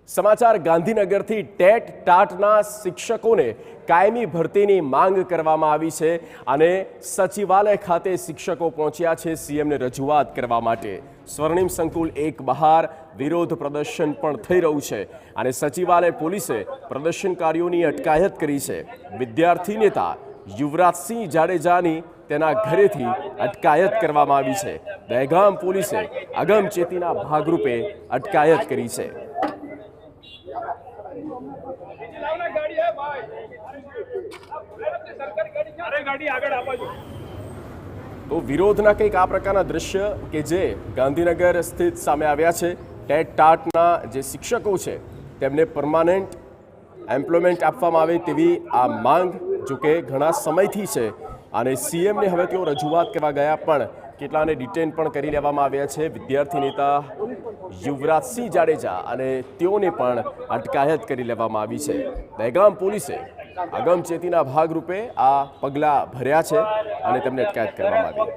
સમાચાર ગાંધીનગરથી ટેટ ટાટના શિક્ષકોને કાયમી ભરતીની માંગ કરવામાં આવી છે અને સચિવાલય ખાતે શિક્ષકો પહોંચ્યા છે સીએમને રજૂઆત કરવા માટે। સ્વર્ણિમ સંકુલ 1 બહાર વિરોધ પ્રદર્શન પણ થઈ રહ્યું છે અને સચિવાલય પોલીસે પ્રદર્શનકારીઓની અટકાયત કરી છે। વિદ્યાર્થી નેતા યુવરાજસિંહ જાડેજાની તેના ઘરેથી અટકાયત કરવામાં આવી છે। દહેગામ પોલીસે અગમચેતીના ભાગરૂપે અટકાયત કરી છે। तो विरोधना કંઈક આ પ્રકારના દ્રશ્ય કે જે ગાંધીનગર સ્થિત સામે આવ્યા છે। ટેટ ટાટના જે શિક્ષકો છે તેમને પરમાનન્ટ એમ્પ્લોયમેન્ટ આપવામાં આવે તેવી આ માંગ જો કે ઘણા સમયથી છે અને સીએમને હવે તેઓ રજૂઆત કરવા ગયા પણ કેટલાને ડિટેન પણ કરી લેવામાં આવ્યા છે। વિદ્યાર્થી નેતા યુવરાજસિંહ જાડેજા અને તેઓને પણ અટકાયત કરી લેવામાં આવી છે। દહેગામ પોલીસે અગમચેતીના ભાગરૂપે આ પગલાં ભર્યા છે અને તેમને અટકાયત કરવામાં આવી।